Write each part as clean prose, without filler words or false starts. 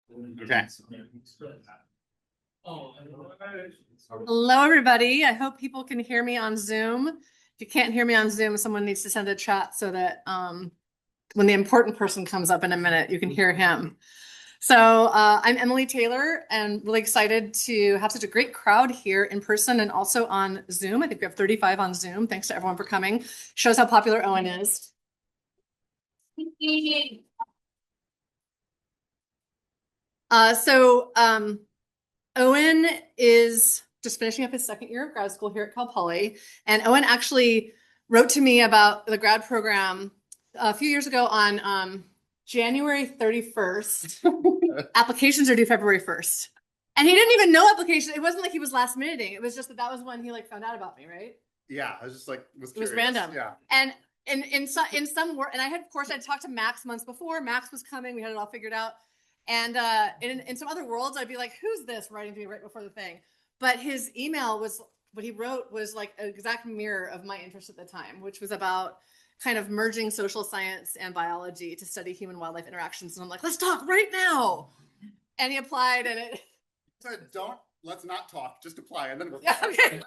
Okay. Hello, everybody. I hope people can hear me on Zoom. If you can't hear me on Zoom, someone needs to send a chat so that when the important person comes up in a minute, you can hear him. So I'm Emily Taylor and really excited to have such a great crowd here in person and also on Zoom. I think we have 35 on Zoom. Thanks to everyone for coming. Shows how popular Owen is. Owen is just finishing up his second year of grad school here at Cal Poly. And Owen actually wrote to me about the grad program a few years ago on January 31st. Applications are due February 1st. And he didn't even know application. It wasn't like he was last minuting. It was just that was when he found out about me, right? Yeah, I was just like, it was random. Yeah. And in some work, and of course, I'd talked to Max months before. Max was coming. We had it all figured out. And in some other worlds, I'd be like, who's this writing to me right before the thing? But his email was, what he wrote was like an exact mirror of my interest at the time, which was about kind of merging social science and biology to study human wildlife interactions. And I'm like, let's talk right now. And he applied and it. So let's not talk, just apply. And then we'll yeah, okay.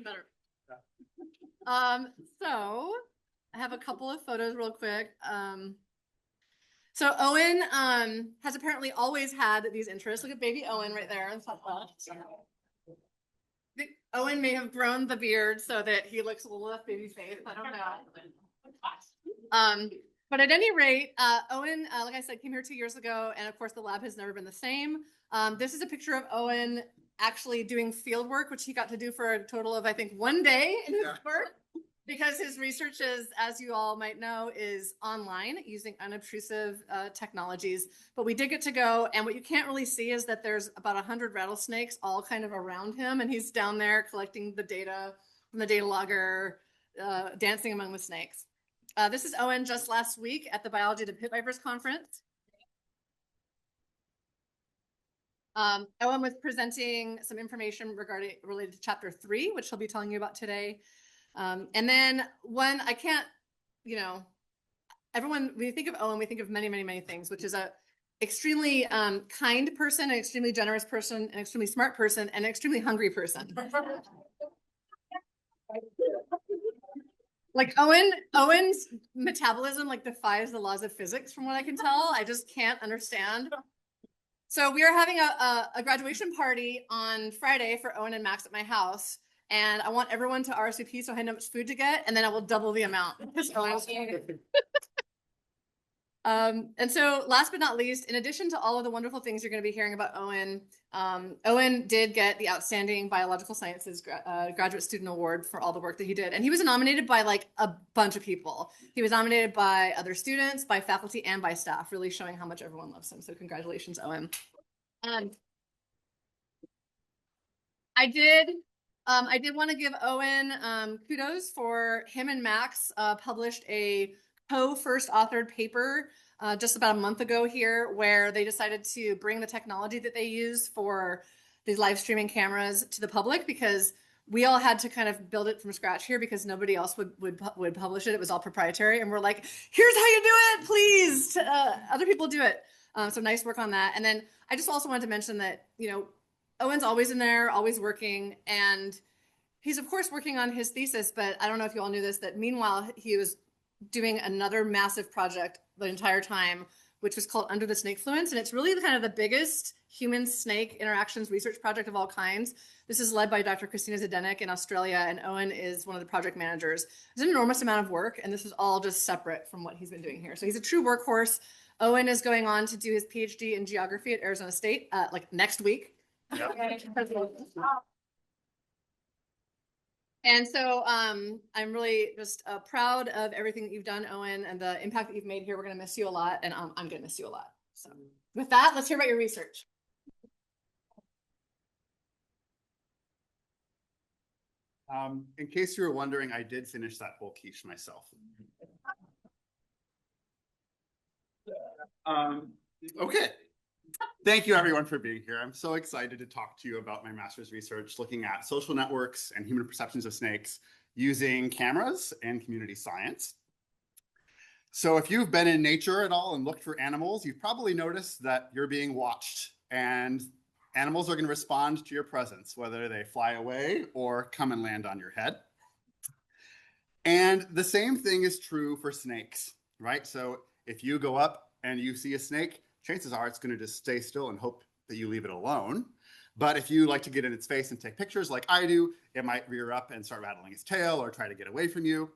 Better. So I have a couple of photos real quick. So Owen has apparently always had these interests. Look at baby Owen right there on the top left. Owen may have grown the beard so that he looks a little less baby face. I don't know. But at any rate, Owen, like I said, came here 2 years ago, and of course the lab has never been the same. This is a picture of Owen actually doing field work, which he got to do for a total of, I think, 1 day in his work. Because his research is, as you all might know, is online using unobtrusive technologies. But we did get to go, and what you can't really see is that there's about 100 rattlesnakes all kind of around him, and he's down there collecting the data from the data logger, dancing among the snakes. This is Owen just last week at the Biology of the Pit Vipers conference. Owen was presenting some information related to chapter 3, which he'll be telling you about today. And then everyone, when you think of Owen, we think of many, many, many things, which is a extremely kind person, an extremely generous person, an extremely smart person, and an extremely hungry person. Like Owen's metabolism defies the laws of physics from what I can tell. I just can't understand. So we are having a graduation party on Friday for Owen and Max at my house. And I want everyone to RSVP so I know how much food to get, and then I will double the amount. And so last but not least, in addition to all of the wonderful things you're going to be hearing about Owen, Owen did get the Outstanding Biological Sciences Graduate Student Award for all the work that he did. And he was nominated by a bunch of people. He was nominated by other students, by faculty, and by staff, really showing how much everyone loves him. So congratulations, Owen. I did want to give Owen kudos for him and Max published a co-first authored paper just about a month ago here, where they decided to bring the technology that they use for these live streaming cameras to the public, because we all had to kind of build it from scratch here because nobody else would publish it. It was all proprietary. And we're like, here's how you do it, please. Other people do it. So nice work on that. And then I just also wanted to mention that, Owen's always in there, always working. And he's, of course, working on his thesis. But I don't know if you all knew this, that meanwhile, he was doing another massive project the entire time, which was called Under the Snake Fluence. And it's really kind of the biggest human-snake interactions research project of all kinds. This is led by Dr. Christina Zdenek in Australia, and Owen is one of the project managers. It's an enormous amount of work, and this is all just separate from what he's been doing here. So he's a true workhorse. Owen is going on to do his PhD in geography at Arizona State, next week. Yep. And so I'm really just proud of everything that you've done, Owen, and the impact that you've made here. We're going to miss you a lot, and I'm going to miss you a lot. So with that, let's hear about your research. In case you were wondering, I did finish that whole quiche myself. Okay. Thank you, everyone, for being here. I'm so excited to talk to you about my master's research looking at social networks and human perceptions of snakes using cameras and community science. So if you've been in nature at all and looked for animals, you've probably noticed that you're being watched, and animals are going to respond to your presence, whether they fly away or come and land on your head. And the same thing is true for snakes, right? So if you go up and you see a snake, chances are it's going to just stay still and hope that you leave it alone. But if you like to get in its face and take pictures like I do, it might rear up and start rattling its tail or try to get away from you.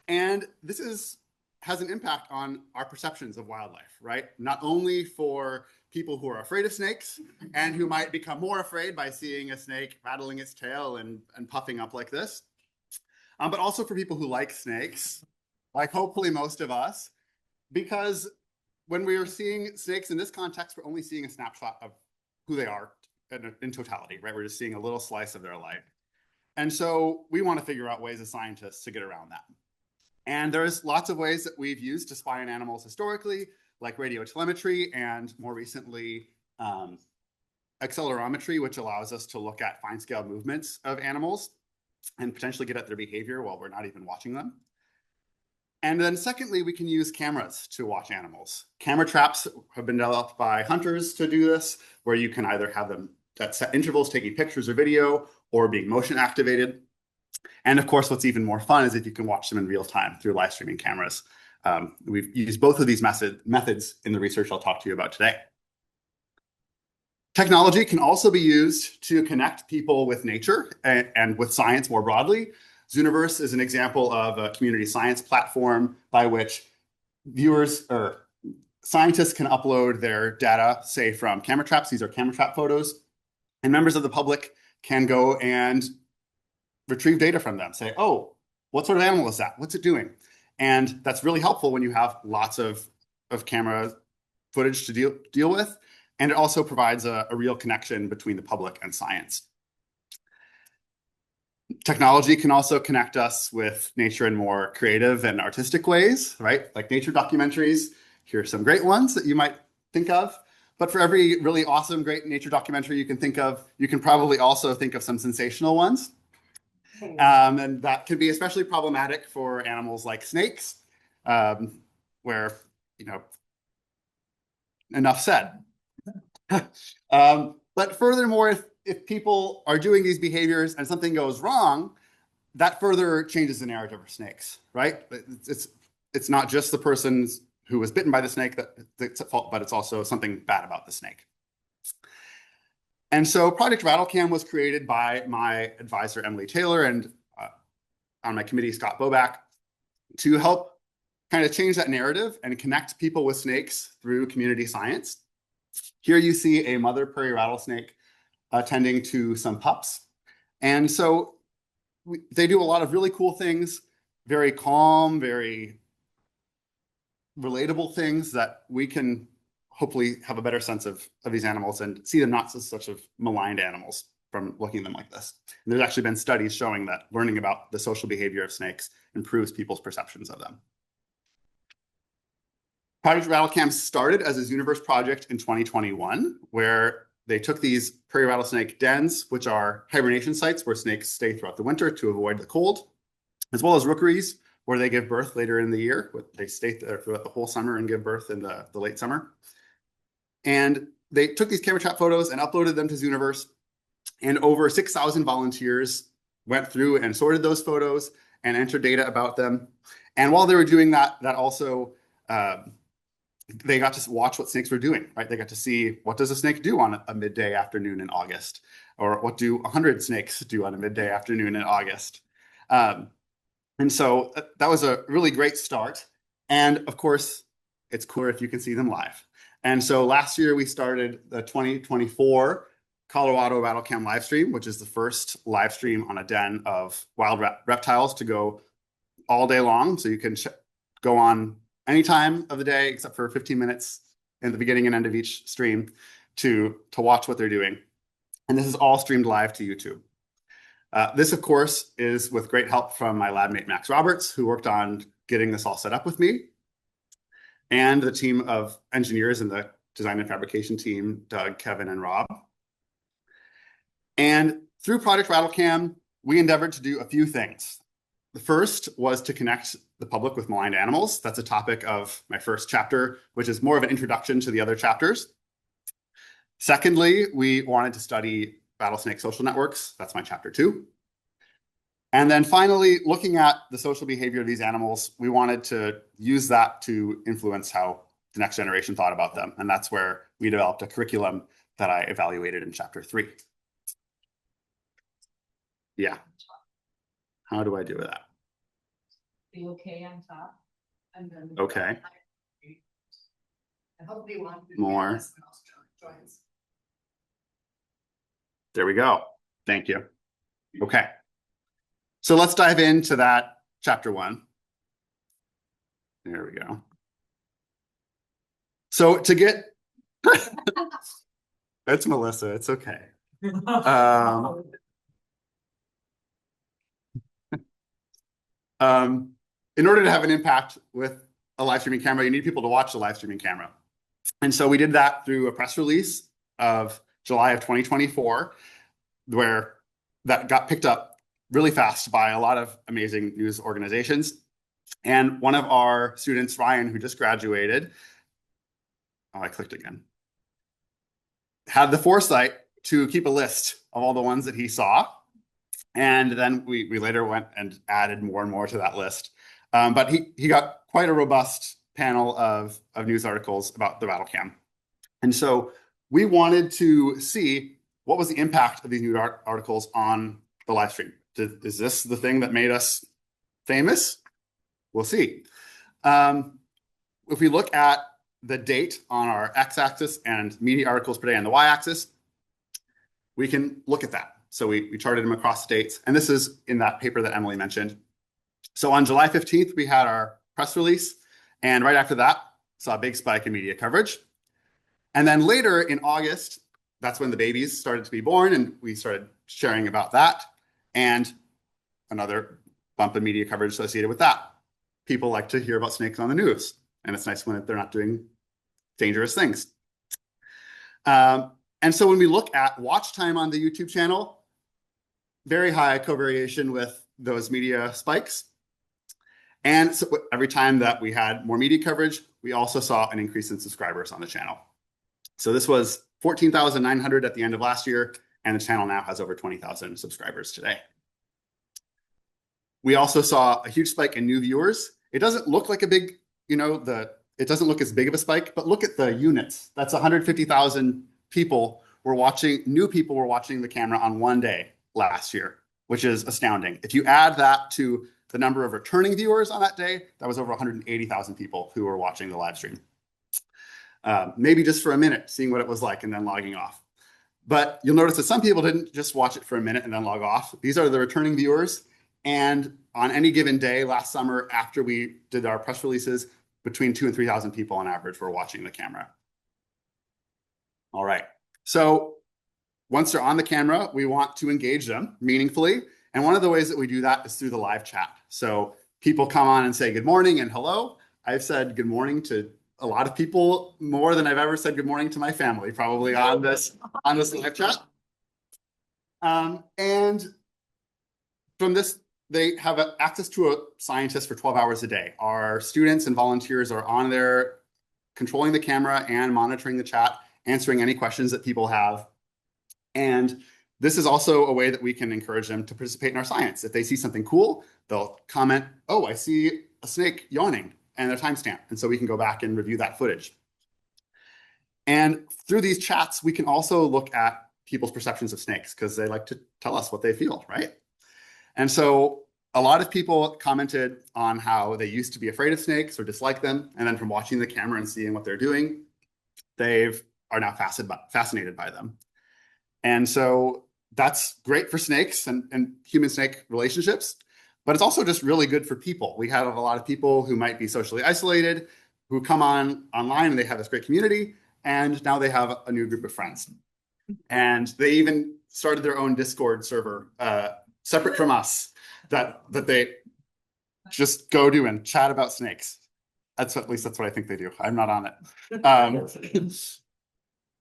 And this has an impact on our perceptions of wildlife, right? Not only for people who are afraid of snakes and who might become more afraid by seeing a snake rattling its tail and puffing up like this, but also for people who like snakes, like hopefully most of us, because when we are seeing snakes in this context, we're only seeing a snapshot of who they are in totality, right? We're just seeing a little slice of their life. And so we want to figure out ways as scientists to get around that. And there's lots of ways that we've used to spy on animals historically, like radio telemetry and more recently accelerometry, which allows us to look at fine scale movements of animals and potentially get at their behavior while we're not even watching them. And then secondly, we can use cameras to watch animals. Camera traps have been developed by hunters to do this, where you can either have them at set intervals taking pictures or video or being motion activated. And of course, what's even more fun is if you can watch them in real time through live streaming cameras. We've used both of these methods in the research I'll talk to you about today. Technology can also be used to connect people with nature and with science more broadly. Zooniverse is an example of a community science platform by which viewers or scientists can upload their data, say from camera traps. These are camera trap photos. And members of the public can go and retrieve data from them. Say, oh, what sort of animal is that? What's it doing? And that's really helpful when you have lots of camera footage to deal with. And it also provides a real connection between the public and science. Technology can also connect us with nature in more creative and artistic ways, right? Like nature documentaries. Here are some great ones that you might think of. But for every really awesome, great nature documentary you can think of, you can probably also think of some sensational ones. And that can be especially problematic for animals like snakes, where, enough said. But furthermore, if people are doing these behaviors and something goes wrong, that further changes the narrative for snakes, right? It's not just the person who was bitten by the snake that's at fault, but it's also something bad about the snake. And so Project Rattlecam was created by my advisor, Emily Taylor, and on my committee, Scott Boback, to help kind of change that narrative and connect people with snakes through community science. Here you see a mother prairie rattlesnake attending to some pups. And so they do a lot of really cool things, very calm, very relatable things that we can hopefully have a better sense of these animals and see them not as such of maligned animals from looking at them like this. And there's actually been studies showing that learning about the social behavior of snakes improves people's perceptions of them. Project Rattlecam started as a Zooniverse project in 2021, where they took these prairie rattlesnake dens, which are hibernation sites where snakes stay throughout the winter to avoid the cold, as well as rookeries, where they give birth later in the year. They stay there throughout the whole summer and give birth in the late summer. And they took these camera trap photos and uploaded them to Zooniverse. And over 6,000 volunteers went through and sorted those photos and entered data about them. And while they were doing that, also they got to watch what snakes were doing, right? They got to see, what does a snake do on a midday afternoon in August? Or what do 100 snakes do on a midday afternoon in August? And so that was a really great start. And of course, it's cooler if you can see them live. And so last year we started the 2024 Colorado Rattlecam live stream, which is the first live stream on a den of wild reptiles to go all day long. So you can go on any time of the day except for 15 minutes in the beginning and end of each stream to watch what they're doing. And this is all streamed live to YouTube. This, of course, is with great help from my lab mate, Max Roberts, who worked on getting this all set up with me, and the team of engineers in the design and fabrication team, Doug, Kevin, and Rob. And through Project Rattlecam, we endeavored to do a few things. The first was to connect the public with maligned animals. That's a topic of my first chapter, which is more of an introduction to the other chapters. Secondly, we wanted to study rattlesnake social networks. That's my chapter 2. And then finally, looking at the social behavior of these animals, we wanted to use that to influence how the next generation thought about them. And that's where we developed a curriculum that I evaluated in chapter 3. Yeah. How do I do with that? The okay on top. And then Okay. I hope they want to More. joins. There we go. Thank you. Okay. So let's dive into that chapter 1. There we go. So to get, that's Melissa. It's okay. In order to have an impact with a live streaming camera, you need people to watch the live streaming camera. And so we did that through a press release of July of 2024, where that got picked up really fast by a lot of amazing news organizations. And one of our students, Ryan, who just graduated, oh, I clicked again, had the foresight to keep a list of all the ones that he saw. And then we later went and added more and more to that list. But he got quite a robust panel of news articles about the RattleCam. And so we wanted to see what was the impact of these news articles on the live stream. Is this the thing that made us famous? We'll see. If we look at the date on our x-axis and media articles per day on the y-axis, we can look at that. So we charted them across dates. And this is in that paper that Emily mentioned. So on July 15th, we had our press release. And right after that, saw a big spike in media coverage. And then later in August, that's when the babies started to be born. And we started sharing about that. And another bump in media coverage associated with that. People like to hear about snakes on the news. And it's nice when they're not doing dangerous things. And so when we look at watch time on the YouTube channel, very high covariation with those media spikes. And so every time that we had more media coverage, we also saw an increase in subscribers on the channel. So this was 14,900 at the end of last year, and the channel now has over 20,000 subscribers today. We also saw a huge spike in new viewers. It doesn't look like a big, it doesn't look as big of a spike, but look at the units. That's 150,000 people were watching, new people were watching the camera on one day last year, which is astounding. If you add that to the number of returning viewers on that day, that was over 180,000 people who were watching the live stream. Maybe just for a minute, seeing what it was like and then logging off. But you'll notice that some people didn't just watch it for a minute and then log off. These are the returning viewers. And on any given day last summer, after we did our press releases, between 2,000 and 3,000 people on average were watching the camera. All right. So once they're on the camera, we want to engage them meaningfully. And one of the ways that we do that is through the live chat. So people come on and say good morning and hello. I've said good morning to a lot of people, more than I've ever said good morning to my family, probably on this live chat. And from this, they have access to a scientist for 12 hours a day. Our students and volunteers are on there controlling the camera and monitoring the chat, answering any questions that people have. And this is also a way that we can encourage them to participate in our science. If they see something cool, they'll comment, oh, I see a snake yawning, and their timestamp. And so we can go back and review that footage. And through these chats, we can also look at people's perceptions of snakes because they like to tell us what they feel, right? And so a lot of people commented on how they used to be afraid of snakes or dislike them. And then from watching the camera and seeing what they're doing, they are now fascinated by them. And so that's great for snakes and human-snake relationships, but it's also just really good for people. We have a lot of people who might be socially isolated, who come online and they have this great community, and now they have a new group of friends. And they even started their own Discord server, separate from us, that they just go to and chat about snakes. At least that's what I think they do. I'm not on it.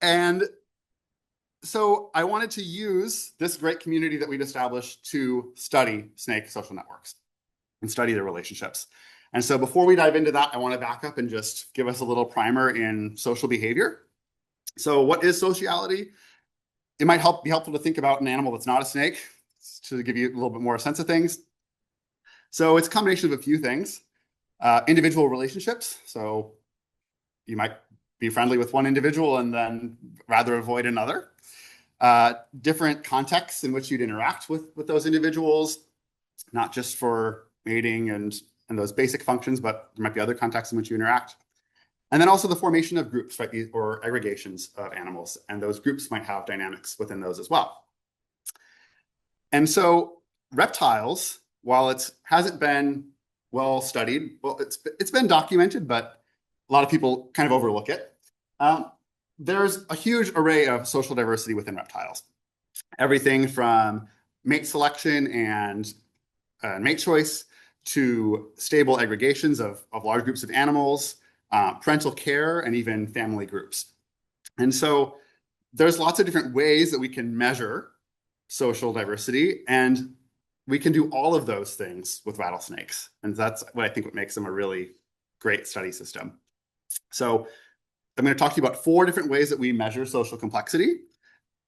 And so I wanted to use this great community that we'd established to study snake social networks. and study their relationships. And so before we dive into that, I want to back up and just give us a little primer in social behavior. So what is sociality? It might be helpful to think about an animal that's not a snake to give you a little bit more sense of things. So it's a combination of a few things. Individual relationships. So you might be friendly with one individual and then rather avoid another. Different contexts in which you'd interact with those individuals, not just for mating and those basic functions, but there might be other contexts in which you interact. And then also the formation of groups, right, or aggregations of animals. And those groups might have dynamics within those as well. And so reptiles, while it hasn't been well studied, well, it's been documented, but a lot of people kind of overlook it. There's a huge array of social diversity within reptiles. Everything from mate selection and mate choice to stable aggregations of large groups of animals, parental care, and even family groups. And so there's lots of different ways that we can measure social diversity, and we can do all of those things with rattlesnakes. And that's what I think what makes them a really great study system. So I'm going to talk to you about 4 different ways that we measure social complexity.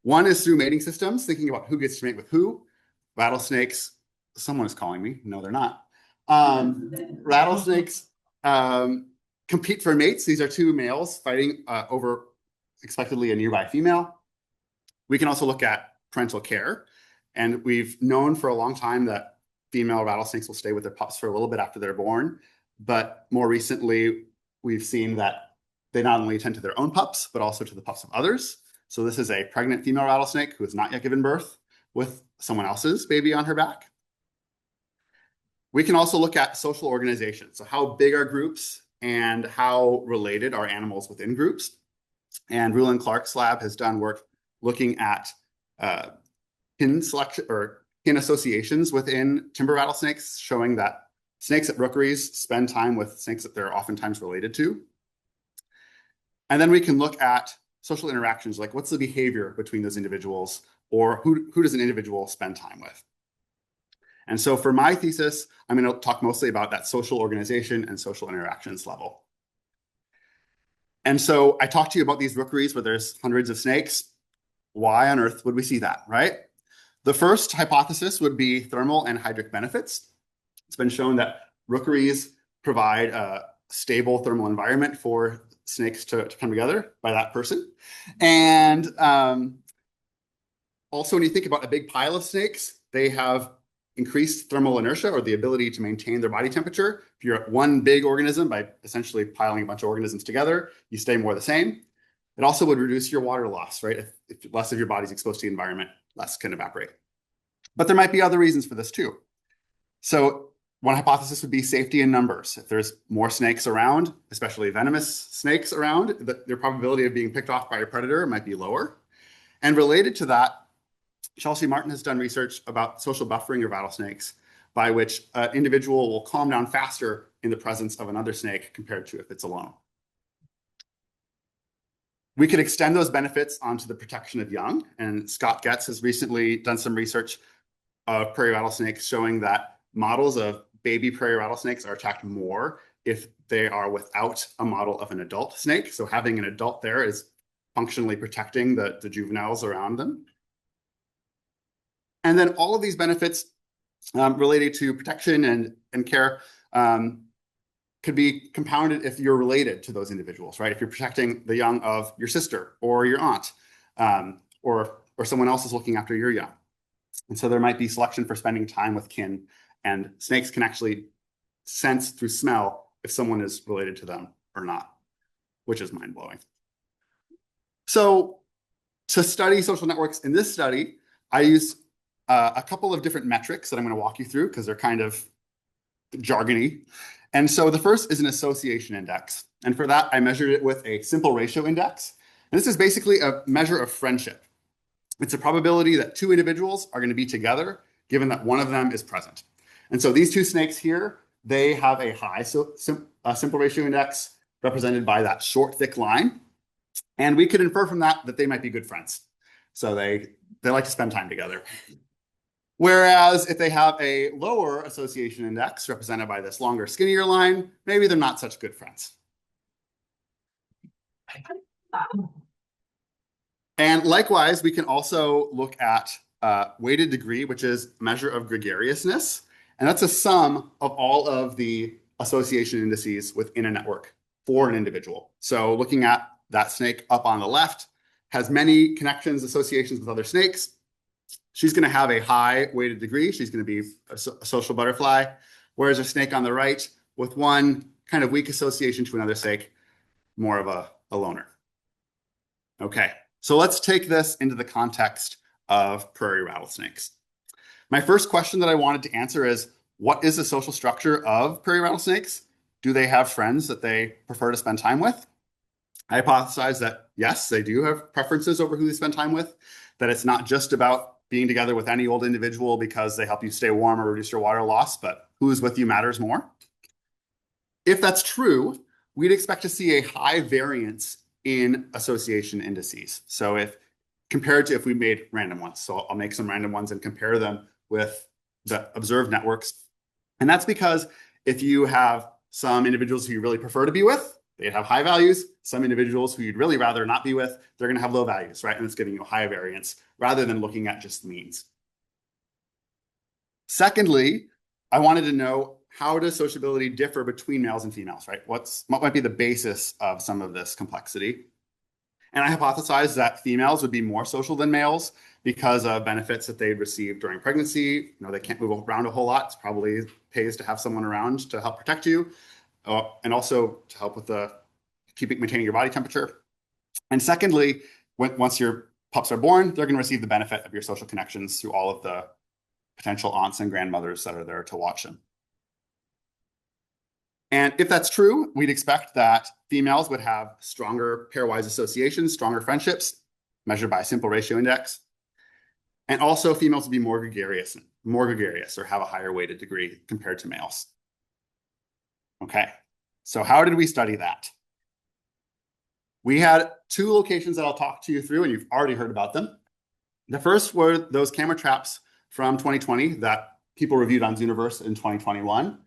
One is through mating systems, thinking about who gets to mate with who. Rattlesnakes, someone is calling me. No, they're not. Rattlesnakes compete for mates. These are 2 males fighting over expectedly a nearby female. We can also look at parental care. And we've known for a long time that female rattlesnakes will stay with their pups for a little bit after they're born. But more recently, we've seen that they not only tend to their own pups, but also to the pups of others. So this is a pregnant female rattlesnake who has not yet given birth with someone else's baby on her back. We can also look at social organization. So how big are groups and how related are animals within groups? And Rulin Clark's lab has done work looking at kin selection or kin associations within timber rattlesnakes, showing that snakes at rookeries spend time with snakes that they're oftentimes related to. And then we can look at social interactions, like what's the behavior between those individuals, or who does an individual spend time with? And so for my thesis, I'm going to talk mostly about that social organization and social interactions level. And so I talked to you about these rookeries where there's hundreds of snakes. Why on earth would we see that, right? The first hypothesis would be thermal and hydric benefits. It's been shown that rookeries provide a stable thermal environment for snakes to come together by that person. And also, when you think about a big pile of snakes, they have increased thermal inertia, or the ability to maintain their body temperature. If you're at one big organism, by essentially piling a bunch of organisms together, you stay more the same. It also would reduce your water loss, right? If less of your body's exposed to the environment, less can evaporate. But there might be other reasons for this too. So one hypothesis would be safety in numbers. If there's more snakes around, especially venomous snakes around, their probability of being picked off by a predator might be lower. And related to that, Chelsea Martin has done research about social buffering of rattlesnakes, by which an individual will calm down faster in the presence of another snake compared to if it's alone. We could extend those benefits onto the protection of young, and Scott Getz has recently done some research of prairie rattlesnakes showing that models of baby prairie rattlesnakes are attacked more if they are without a model of an adult snake. So having an adult there is functionally protecting the juveniles around them. And then all of these benefits related to protection and care could be compounded if you're related to those individuals, right? If you're protecting the young of your sister or your aunt, or someone else is looking after your young. And so there might be selection for spending time with kin, and snakes can actually sense through smell if someone is related to them or not, which is mind-blowing. So to study social networks in this study, I used a couple of different metrics that I'm going to walk you through because they're kind of jargony. And so the first is an association index. And for that, I measured it with a simple ratio index. And this is basically a measure of friendship. It's a probability that 2 individuals are going to be together, given that one of them is present. And so these 2 snakes here, they have a high simple ratio index represented by that short, thick line. And we could infer from that that they might be good friends. So they like to spend time together. Whereas if they have a lower association index represented by this longer, skinnier line, maybe they're not such good friends. And likewise, we can also look at weighted degree, which is a measure of gregariousness. And that's a sum of all of the association indices within a network for an individual. So looking at that snake up on the left has many connections, associations with other snakes. She's going to have a high weighted degree. She's going to be a social butterfly. Whereas a snake on the right with one kind of weak association to another snake, more of a loner. Okay, so let's take this into the context of prairie rattlesnakes. My first question that I wanted to answer is, what is the social structure of prairie rattlesnakes? Do they have friends that they prefer to spend time with? I hypothesize that yes, they do have preferences over who they spend time with, that it's not just about being together with any old individual because they help you stay warm or reduce your water loss, but who is with you matters more. If that's true, we'd expect to see a high variance in association indices. So if compared to if we made random ones, so I'll make some random ones and compare them with the observed networks. And that's because if you have some individuals who you really prefer to be with, they'd have high values. Some individuals who you'd really rather not be with, they're going to have low values, right? And it's giving you a high variance rather than looking at just means. Secondly, I wanted to know, how does sociability differ between males and females, right? What might be the basis of some of this complexity? And I hypothesized that females would be more social than males because of benefits that they'd receive during pregnancy. You know, they can't move around a whole lot. It probably pays to have someone around to help protect you, and also to help with maintaining your body temperature. And secondly, once your pups are born, they're going to receive the benefit of your social connections through all of the potential aunts and grandmothers that are there to watch them. And if that's true, we'd expect that females would have stronger pairwise associations, stronger friendships, measured by a simple ratio index. And also females would be more gregarious or have a higher weighted degree compared to males. Okay, so how did we study that? We had two locations that I'll talk to you through, and you've already heard about them. The first were those camera traps from 2020 that people reviewed on Zooniverse in 2021.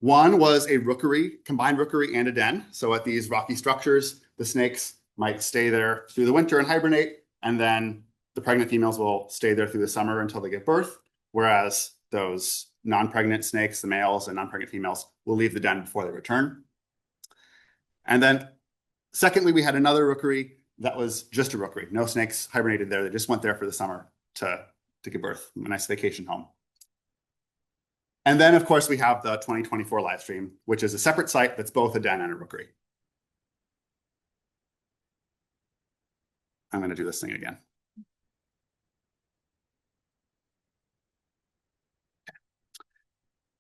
One was a rookery, combined rookery and a den. So at these rocky structures, the snakes might stay there through the winter and hibernate, and then the pregnant females will stay there through the summer until they give birth, whereas those non-pregnant snakes, the males and non-pregnant females, will leave the den before they return. And then secondly, we had another rookery that was just a rookery. No snakes hibernated there. They just went there for the summer to give birth, a nice vacation home. And then, of course, we have the 2024 live stream, which is a separate site that's both a den and a rookery. I'm going to do this thing again.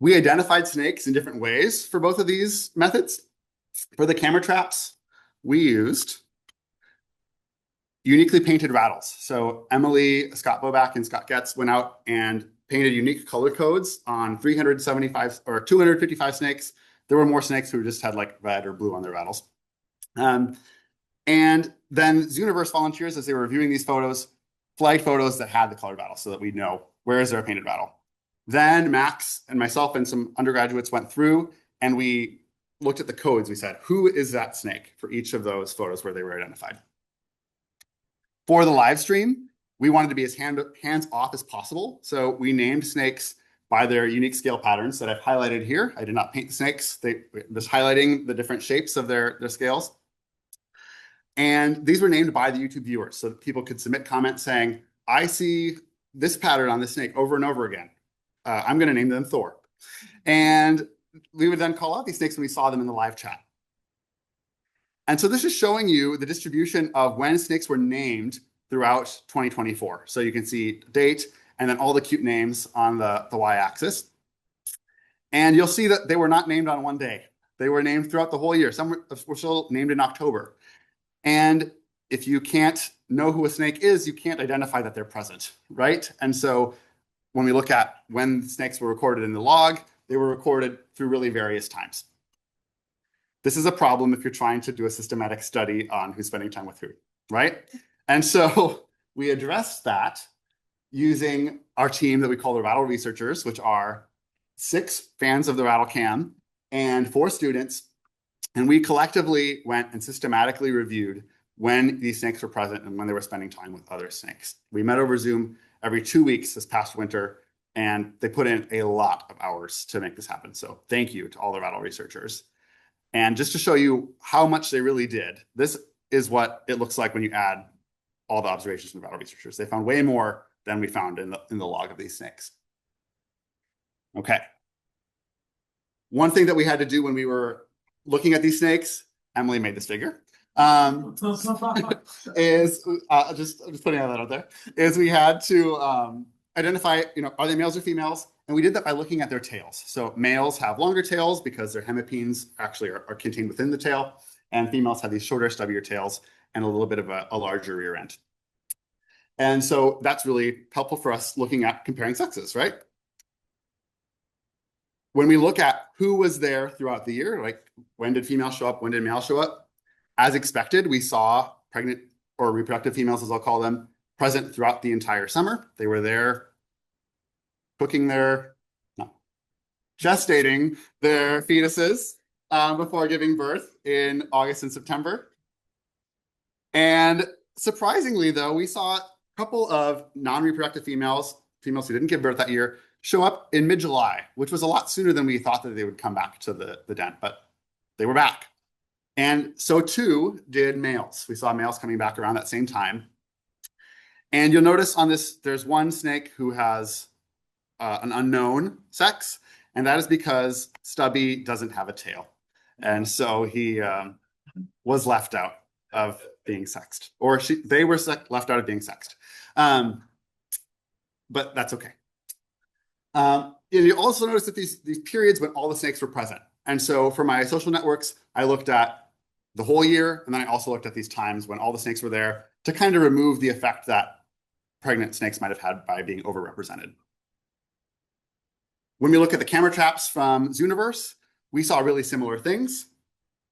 We identified snakes in different ways for both of these methods. For the camera traps, we used uniquely painted rattles. So Emily, Scott Boback, and Scott Getz went out and painted unique color codes on 375 or 255 snakes. There were more snakes who just had like red or blue on their rattles. And then Zooniverse volunteers, as they were reviewing these photos, flagged photos that had the colored rattle so that we'd know, where is there a painted rattle? Then Max and myself and some undergraduates went through and we looked at the codes. We said, who is that snake for each of those photos where they were identified? For the live stream, we wanted to be as hands-off as possible. So we named snakes by their unique scale patterns that I've highlighted here. I did not paint the snakes. Just highlighting the different shapes of their scales. And these were named by the YouTube viewers so that people could submit comments saying, I see this pattern on this snake over and over again. I'm going to name them Thor. And we would then call out these snakes when we saw them in the live chat. And so this is showing you the distribution of when snakes were named throughout 2024. So you can see date and then all the cute names on the y-axis. And you'll see that they were not named on one day. They were named throughout the whole year. Some were still named in October. And if you can't know who a snake is, you can't identify that they're present, right? And so when we look at when snakes were recorded in the log, they were recorded through really various times. This is a problem if you're trying to do a systematic study on who's spending time with who, right? And so we addressed that using our team that we call the Rattle Researchers, which are 6 fans of the Rattle Cam and 4 students. And we collectively went and systematically reviewed when these snakes were present and when they were spending time with other snakes. We met over Zoom every 2 weeks this past winter, and they put in a lot of hours to make this happen. So thank you to all the Rattle Researchers. And just to show you how much they really did, this is what it looks like when you add all the observations from the Rattle Researchers. They found way more than we found in the log of these snakes. Okay. One thing that we had to do when we were looking at these snakes, Emily made this figure, is just putting that out there, is we had to identify, are they males or females? And we did that by looking at their tails. So males have longer tails because their hemipenes actually are contained within the tail, and females have these shorter, stubbier tails and a little bit of a larger rear end. And so that's really helpful for us looking at comparing sexes, right? When we look at who was there throughout the year, like when did females show up, when did males show up, as expected, we saw pregnant or reproductive females, as I'll call them, present throughout the entire summer. They were there gestating their fetuses before giving birth in August and September. And surprisingly, though, we saw a couple of non-reproductive females who didn't give birth that year, show up in mid-July, which was a lot sooner than we thought that they would come back to the den, but they were back. And so too did males. We saw males coming back around that same time. And you'll notice on this, there's one snake who has an unknown sex, and that is because Stubby doesn't have a tail. And so he was left out of being sexed, or they were left out of being sexed. But that's okay. And you also notice that these periods when all the snakes were present. And so for my social networks, I looked at the whole year, and then I also looked at these times when all the snakes were there to kind of remove the effect that pregnant snakes might have had by being overrepresented. When we look at the camera traps from Zooniverse, we saw really similar things.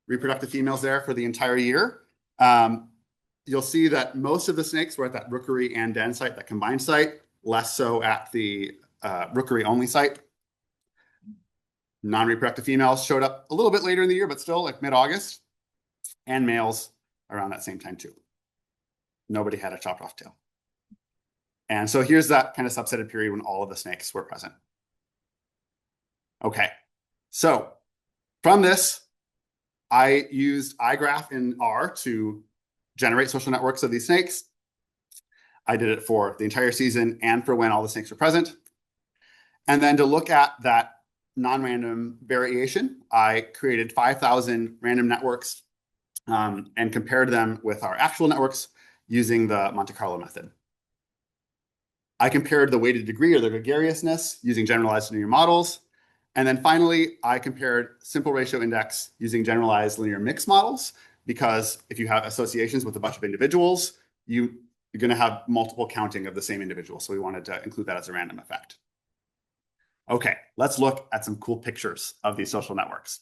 Reproductive females there for the entire year. You'll see that most of the snakes were at that rookery and den site, that combined site, less so at the rookery only site. Non-reproductive females showed up a little bit later in the year, but still like mid-August, and males around that same time too. Nobody had a chopped off tail. And so here's that kind of subsetted period when all of the snakes were present. Okay, so from this, I used iGraph in R to generate social networks of these snakes. I did it for the entire season and for when all the snakes were present. And then to look at that non-random variation, I created 5,000 random networks and compared them with our actual networks using the Monte Carlo method. I compared the weighted degree or the gregariousness using generalized linear models. And then finally, I compared simple ratio index using generalized linear mix models, because if you have associations with a bunch of individuals, you're going to have multiple counting of the same individual. So we wanted to include that as a random effect. Okay, let's look at some cool pictures of these social networks.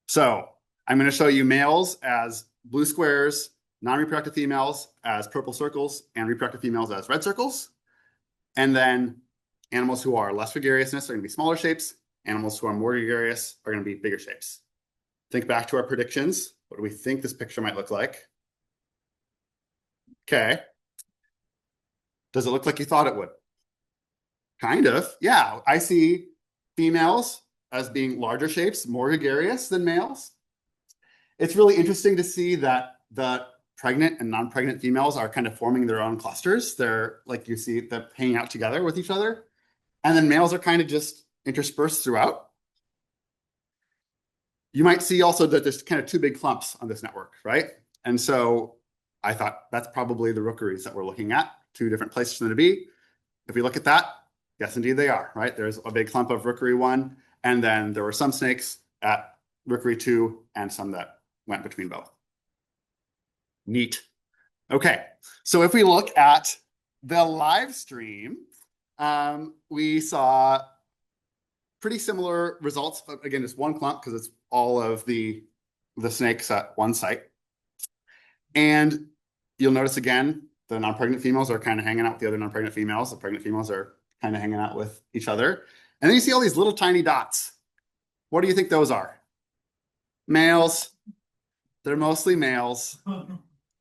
So I'm going to show you males as blue squares, non-reproductive females as purple circles, and reproductive females as red circles. And then animals who are less gregariousness are going to be smaller shapes. Animals who are more gregarious are going to be bigger shapes. Think back to our predictions. What do we think this picture might look like? Okay. Does it look like you thought it would? Kind of. Yeah, I see females as being larger shapes, more gregarious than males. It's really interesting to see that the pregnant and non-pregnant females are kind of forming their own clusters. They're, like you see, they're hanging out together with each other. And then males are kind of just interspersed throughout. You might see also that there's kind of 2 big clumps on this network, right? And so I thought that's probably the rookeries that we're looking at, 2 different places for them to be. If we look at that, yes, indeed they are, right? There's a big clump of rookery 1, and then there were some snakes at rookery 2 and some that went between both. Neat. Okay, so if we look at the live stream, we saw pretty similar results. Again, it's 1 clump because it's all of the snakes at one site. And you'll notice again, the non-pregnant females are kind of hanging out with the other non-pregnant females. The pregnant females are kind of hanging out with each other. And then you see all these little tiny dots. What do you think those are? Males. They're mostly males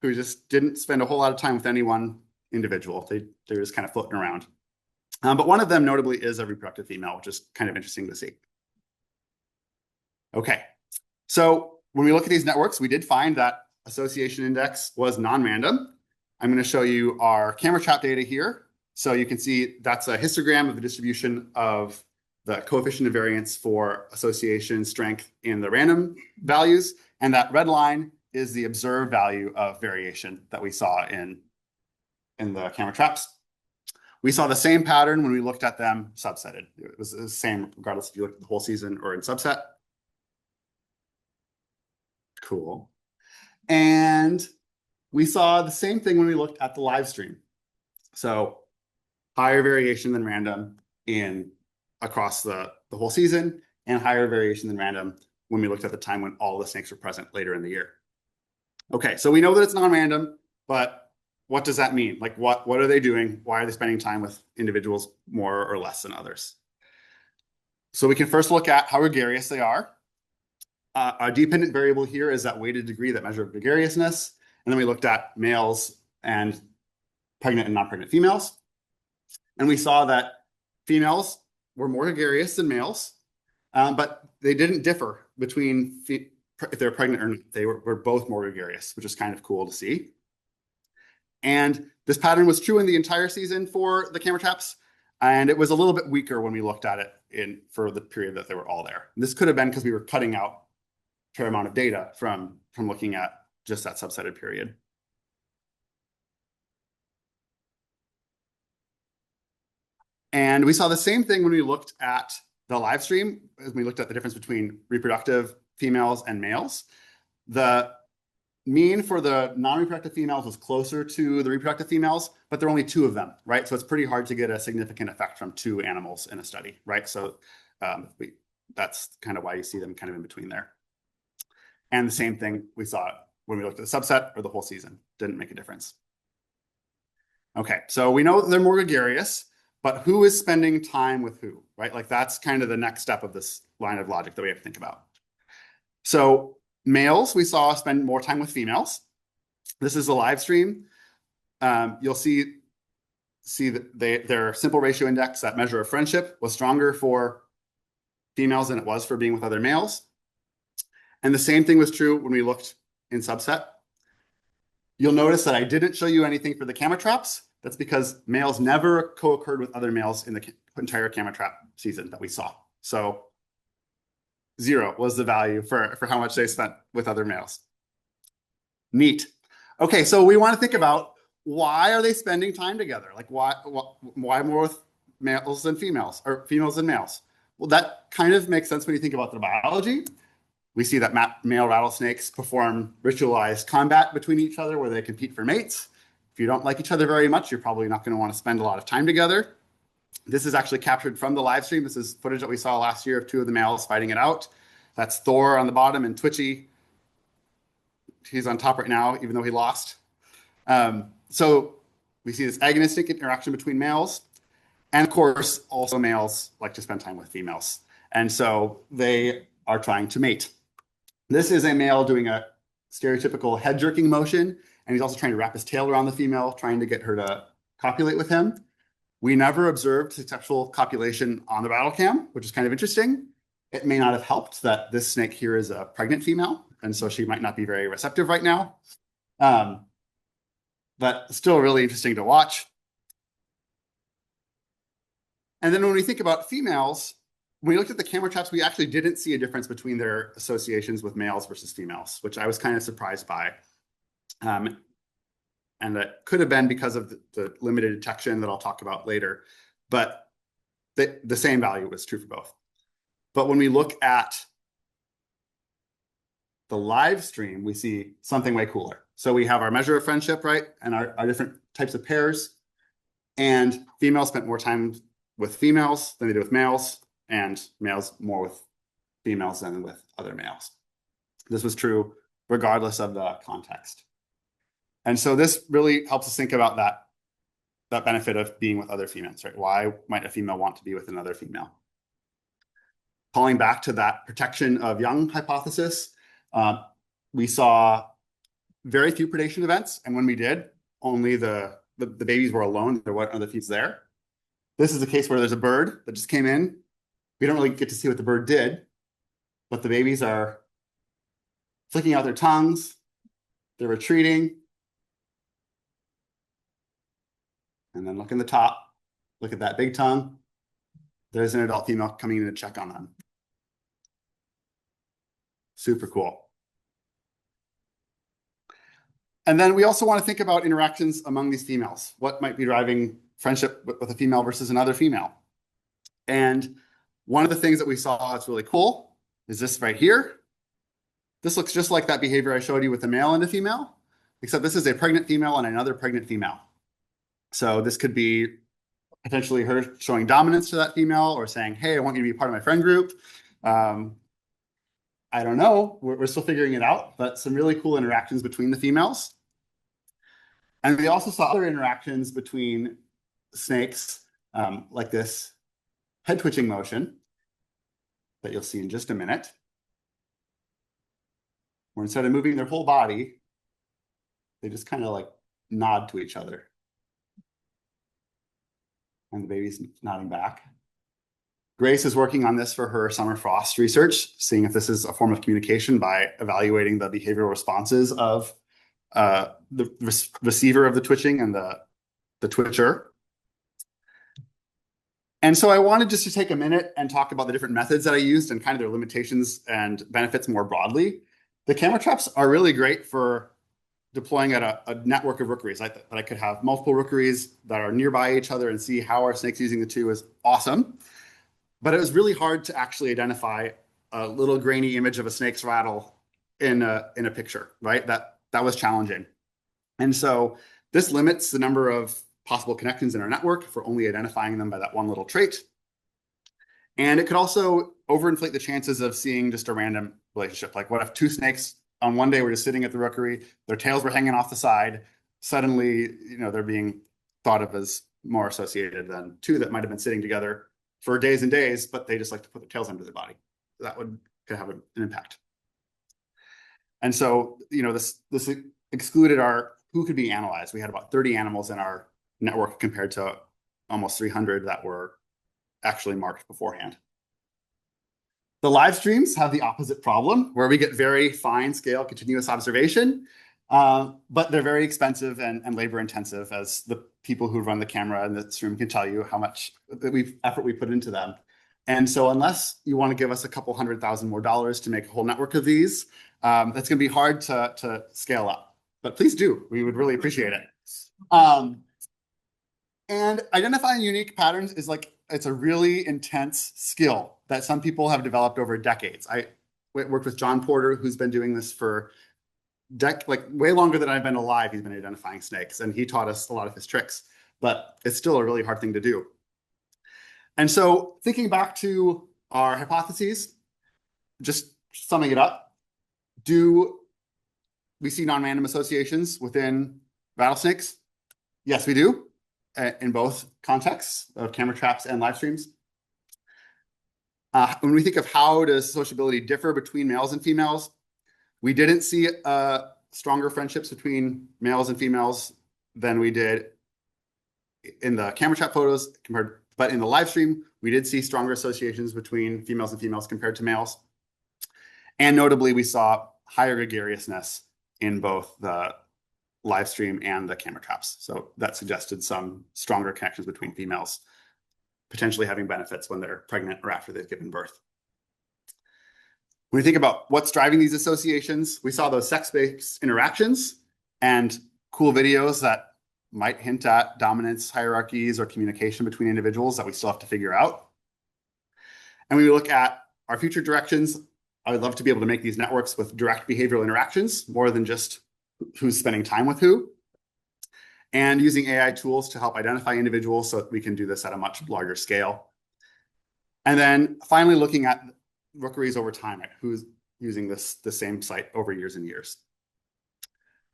who just didn't spend a whole lot of time with any one individual. They're just kind of floating around. But one of them notably is a reproductive female, which is kind of interesting to see. Okay, so when we look at these networks, we did find that association index was non-random. I'm going to show you our camera trap data here. So you can see that's a histogram of the distribution of the coefficient of variance for association strength in the random values. And that red line is the observed value of variation that we saw in the camera traps. We saw the same pattern when we looked at them subsetted. It was the same regardless if you looked at the whole season or in subset. Cool. And we saw the same thing when we looked at the live stream. So higher variation than random across the whole season, and higher variation than random when we looked at the time when all the snakes were present later in the year. Okay, so we know that it's non-random, but what does that mean? Like what are they doing? Why are they spending time with individuals more or less than others? So we can first look at how gregarious they are. Our dependent variable here is that weighted degree, that measure of gregariousness. And then we looked at males and pregnant and non-pregnant females. And we saw that females were more gregarious than males, but they didn't differ between if they're pregnant or not. They were both more gregarious, which is kind of cool to see. And this pattern was true in the entire season for the camera traps. And it was a little bit weaker when we looked at it for the period that they were all there. And this could have been because we were cutting out a fair amount of data from looking at just that subsetted period. And we saw the same thing when we looked at the live stream, as we looked at the difference between reproductive females and males. The mean for the non-reproductive females was closer to the reproductive females, but there are only two of them, right? So it's pretty hard to get a significant effect from two animals in a study, right? So that's kind of why you see them kind of in between there. And the same thing we saw when we looked at the subset or the whole season. Didn't make a difference. Okay, so we know that they're more gregarious, but who is spending time with who, right? Like that's kind of the next step of this line of logic that we have to think about. So males we saw spend more time with females. This is a live stream. You'll see that their simple ratio index, that measure of friendship, was stronger for females than it was for being with other males. And the same thing was true when we looked in subset. You'll notice that I didn't show you anything for the camera traps. That's because males never co-occurred with other males in the entire camera trap season that we saw. So 0 was the value for how much they spent with other males. Neat. Okay, so we want to think about why are they spending time together? Like why more with males than females, or females than males? Well, that kind of makes sense when you think about the biology. We see that male rattlesnakes perform ritualized combat between each other where they compete for mates. If you don't like each other very much, you're probably not going to want to spend a lot of time together. This is actually captured from the live stream. This is footage that we saw last year of two of the males fighting it out. That's Thor on the bottom and Twitchy. He's on top right now, even though he lost. So we see this agonistic interaction between males. And of course, also males like to spend time with females. And so they are trying to mate. This is a male doing a stereotypical head jerking motion. And he's also trying to wrap his tail around the female, trying to get her to copulate with him. We never observed sexual copulation on the rattle cam, which is kind of interesting. It may not have helped that this snake here is a pregnant female, and so she might not be very receptive right now. But still really interesting to watch. And then when we think about females, when we looked at the camera traps, we actually didn't see a difference between their associations with males versus females, which I was kind of surprised by. And that could have been because of the limited detection that I'll talk about later, but the same value was true for both. But when we look at the live stream, we see something way cooler. So we have our measure of friendship, right? And our different types of pairs. And females spent more time with females than they did with males, and males more with females than with other males. This was true regardless of the context. And so this really helps us think about that benefit of being with other females, right? Why might a female want to be with another female? Calling back to that protection of young hypothesis, we saw very few predation events. And when we did, only the babies were alone. There weren't other females there. This is a case where there's a bird that just came in. We don't really get to see what the bird did, but the babies are flicking out their tongues. They're retreating. And then look in the top. Look at that big tongue. There's an adult female coming in to check on them. Super cool. And then we also want to think about interactions among these females. What might be driving friendship with a female versus another female? And one of the things that we saw that's really cool is this right here. This looks just like that behavior I showed you with a male and a female, except this is a pregnant female and another pregnant female. So this could be potentially her showing dominance to that female or saying, hey, I want you to be part of my friend group. I don't know. We're still figuring it out, but some really cool interactions between the females. And we also saw other interactions between snakes, like this head twitching motion that you'll see in just a minute, where instead of moving their whole body, they just kind of like nod to each other. And the baby's nodding back. Grace is working on this for her summer frost research, seeing if this is a form of communication by evaluating the behavioral responses of the receiver of the twitching and the twitcher. And so I wanted just to take a minute and talk about the different methods that I used and kind of their limitations and benefits more broadly. The camera traps are really great for deploying at a network of rookeries. That I could have multiple rookeries that are nearby each other and see how our snake's using the two is awesome. But it was really hard to actually identify a little grainy image of a snake's rattle in a picture, right? That was challenging. And so this limits the number of possible connections in our network if we're only identifying them by that one little trait. And it could also overinflate the chances of seeing just a random relationship. Like what if two snakes on one day were just sitting at the rookery, their tails were hanging off the side, suddenly, they're being thought of as more associated than two that might have been sitting together for days and days, but they just like to put their tails under their body. That could have an impact. And so, this excluded who could be analyzed. We had about 30 animals in our network compared to almost 300 that were actually marked beforehand. The live streams have the opposite problem, where we get very fine scale continuous observation, but they're very expensive and labor intensive, as the people who run the camera in this room can tell you how much effort we put into them. And so unless you want to give us a couple $100,000 more to make a whole network of these, that's going to be hard to scale up. But please do. We would really appreciate it. And identifying unique patterns is it's a really intense skill that some people have developed over decades. I worked with John Porter, who's been doing this for way longer than I've been alive. He's been identifying snakes, and he taught us a lot of his tricks, but it's still a really hard thing to do. And so thinking back to our hypotheses, just summing it up, do we see non-random associations within rattlesnakes? Yes, we do, in both contexts of camera traps and live streams. When we think of how does sociability differ between males and females, we didn't see stronger friendships between males and females than we did in the camera trap photos but in the live stream, we did see stronger associations between females and females compared to males. And notably, we saw higher gregariousness in both the live stream and the camera traps. So that suggested some stronger connections between females, potentially having benefits when they're pregnant or after they've given birth. When we think about what's driving these associations, we saw those sex-based interactions and cool videos that might hint at dominance hierarchies or communication between individuals that we still have to figure out. And when we look at our future directions, I would love to be able to make these networks with direct behavioral interactions more than just who's spending time with who, and using AI tools to help identify individuals so that we can do this at a much larger scale. And then finally looking at rookeries over time, right? Who's using the same site over years and years.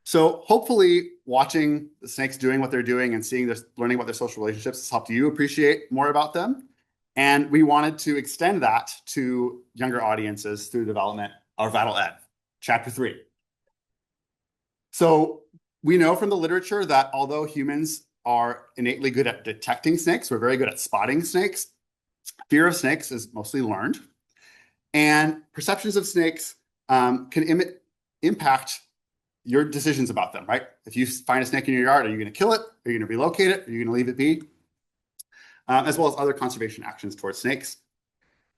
So hopefully watching the snakes doing what they're doing and learning about their social relationships has helped you appreciate more about them. And we wanted to extend that to younger audiences through development of Rattle Ed, Chapter 3. So we know from the literature that although humans are innately good at detecting snakes, we're very good at spotting snakes, fear of snakes is mostly learned. And perceptions of snakes can impact your decisions about them, right? If you find a snake in your yard, are you going to kill it? Are you going to relocate it? Are you going to leave it be? As well as other conservation actions towards snakes.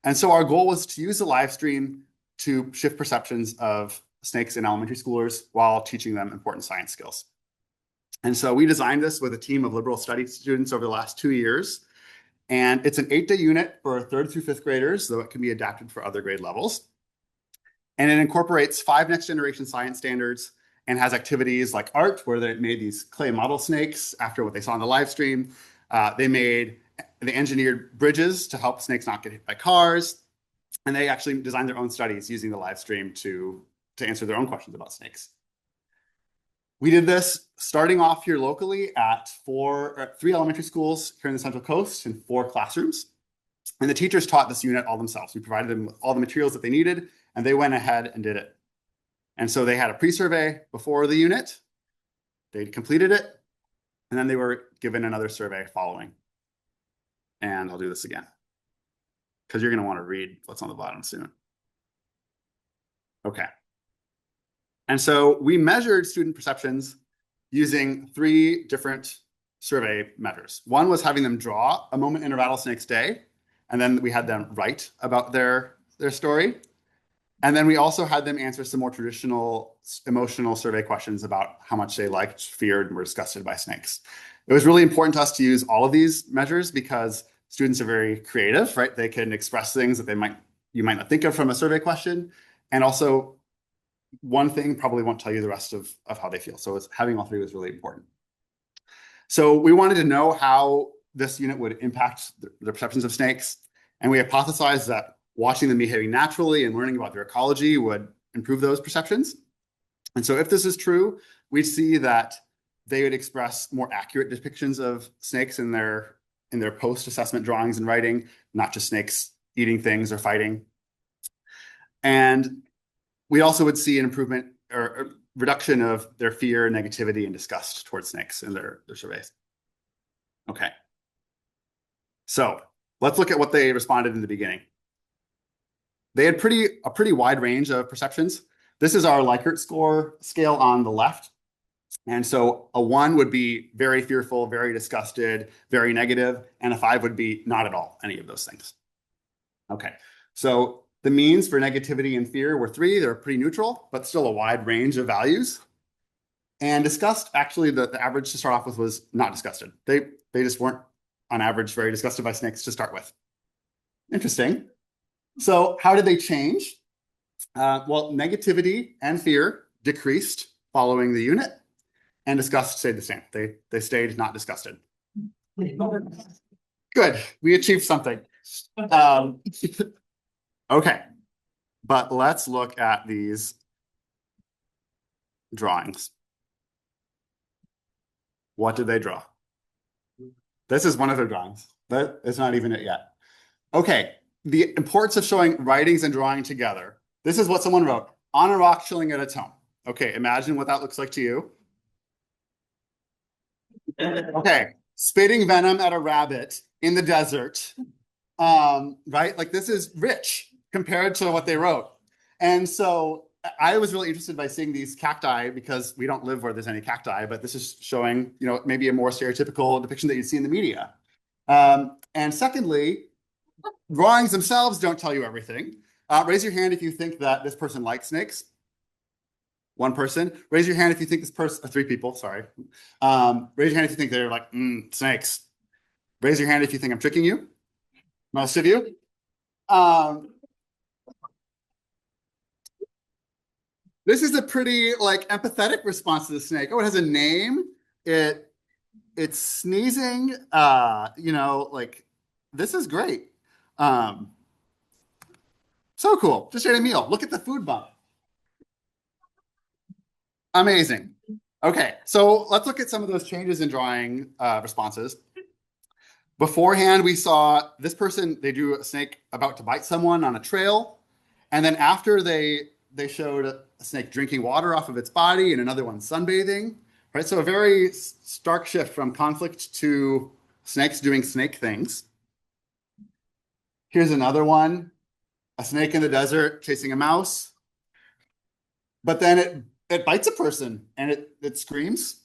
And so our goal was to use the live stream to shift perceptions of snakes in elementary schoolers while teaching them important science skills. And so we designed this with a team of liberal studies students over the last 2 years. And it's an 8-day unit for 3rd through 5th graders, though it can be adapted for other grade levels. And it incorporates 5 next generation science standards and has activities like art, where they made these clay model snakes after what they saw in the live stream. They engineered bridges to help snakes not get hit by cars. And they actually designed their own studies using the live stream to answer their own questions about snakes. We did this starting off here locally at 3 elementary schools here in the Central Coast in 4 classrooms. And the teachers taught this unit all themselves. We provided them with all the materials that they needed, and they went ahead and did it. And so they had a pre-survey before the unit. They completed it, and then they were given another survey following. And I'll do this again, because you're going to want to read what's on the bottom soon. Okay. And so we measured student perceptions using 3 different survey measures. One was having them draw a moment in a rattlesnake's day, and then we had them write about their story. And then we also had them answer some more traditional emotional survey questions about how much they liked, feared, and were disgusted by snakes. It was really important to us to use all of these measures because students are very creative, right? They can express things that you might not think of from a survey question. And also, one thing probably won't tell you the rest of how they feel. So having all 3 was really important. So we wanted to know how this unit would impact the perceptions of snakes. And we hypothesized that watching them behaving naturally and learning about their ecology would improve those perceptions. And so if this is true, we see that they would express more accurate depictions of snakes in their post-assessment drawings and writing, not just snakes eating things or fighting. And we also would see an improvement or reduction of their fear, negativity, and disgust towards snakes in their surveys. Okay. So let's look at what they responded in the beginning. They had a pretty wide range of perceptions. This is our Likert score scale on the left. And so a 1 would be very fearful, very disgusted, very negative, and a 5 would be not at all any of those things. Okay, so the means for negativity and fear were 3. They're pretty neutral, but still a wide range of values. And disgust, actually, the average to start off with was not disgusted. They just weren't, on average, very disgusted by snakes to start with. Interesting. So how did they change? Well, negativity and fear decreased following the unit, and disgust stayed the same. They stayed not disgusted. Good, we achieved something. Okay, but let's look at these drawings. What did they draw? This is one of their drawings, but it's not even it yet. Okay, the importance of showing writings and drawing together. This is what someone wrote: on a rock chilling at its home. Okay, imagine what that looks like to you. Okay, spitting venom at a rabbit in the desert. Right? Like, this is rich compared to what they wrote. And so I was really interested by seeing these cacti because we don't live where there's any cacti, but this is showing, maybe a more stereotypical depiction that you'd see in the media. And secondly, drawings themselves don't tell you everything. Raise your hand if you think that this person likes snakes. 1 person. Raise your hand if you think this person, 3 people, sorry. Raise your hand if you think they're like, snakes. Raise your hand if you think I'm tricking you. Most of you. This is a pretty empathetic response to the snake. Oh, it has a name. It's sneezing. This is great. So cool. Just ate a meal. Look at the food bump. Amazing. Okay, so let's look at some of those changes in drawing responses. Beforehand, we saw this person, they drew a snake about to bite someone on a trail. And then after they showed a snake drinking water off of its body and another one sunbathing, right? So a very stark shift from conflict to snakes doing snake things. Here's another one, a snake in the desert chasing a mouse. But then it bites a person and it screams.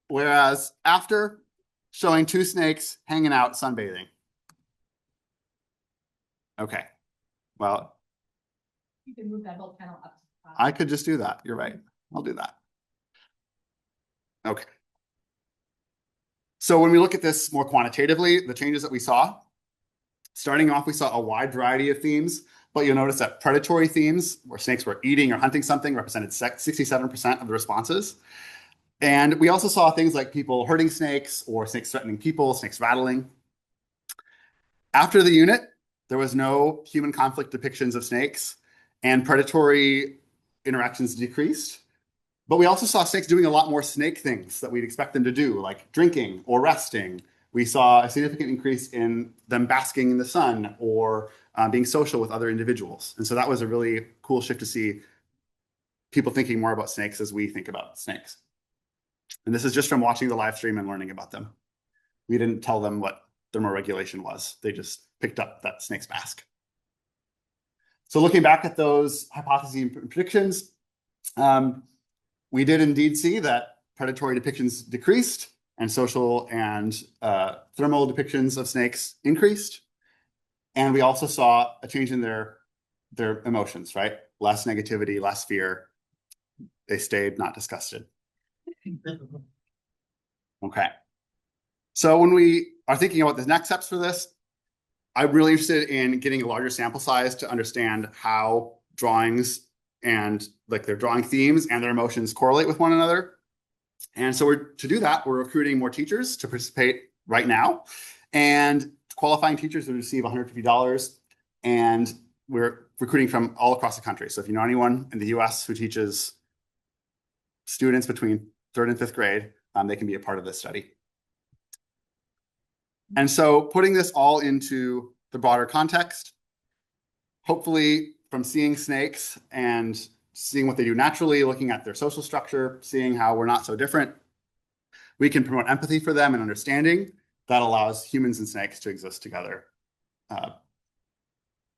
Whereas after showing two snakes hanging out sunbathing. Okay, well, You can move that whole panel up. To the top. I could just do that. You're right. I'll do that. Okay. So when we look at this more quantitatively, the changes that we saw, starting off, we saw a wide variety of themes, but you'll notice that predatory themes, where snakes were eating or hunting something, represented 67% of the responses. And we also saw things like people hurting snakes or snakes threatening people, snakes rattling. After the unit, there was no human conflict depictions of snakes, and predatory interactions decreased. But we also saw snakes doing a lot more snake things that we'd expect them to do, like drinking or resting. We saw a significant increase in them basking in the sun or being social with other individuals. And so that was a really cool shift to see people thinking more about snakes as we think about snakes. And this is just from watching the live stream and learning about them. We didn't tell them what thermoregulation was. They just picked up that snakes bask. So looking back at those hypotheses and predictions, we did indeed see that predatory depictions decreased and social and thermal depictions of snakes increased. And we also saw a change in their emotions, right? Less negativity, less fear. They stayed not disgusted. Okay. So when we are thinking about the next steps for this, I'm really interested in getting a larger sample size to understand how drawings and like their drawing themes and their emotions correlate with one another. And so to do that, we're recruiting more teachers to participate right now, and qualifying teachers will receive $150. And we're recruiting from all across the country. So if you know anyone in the US who teaches students between 3rd and 5th grade, they can be a part of this study. And so putting this all into the broader context, hopefully from seeing snakes and seeing what they do naturally, looking at their social structure, seeing how we're not so different, we can promote empathy for them and understanding that allows humans and snakes to exist together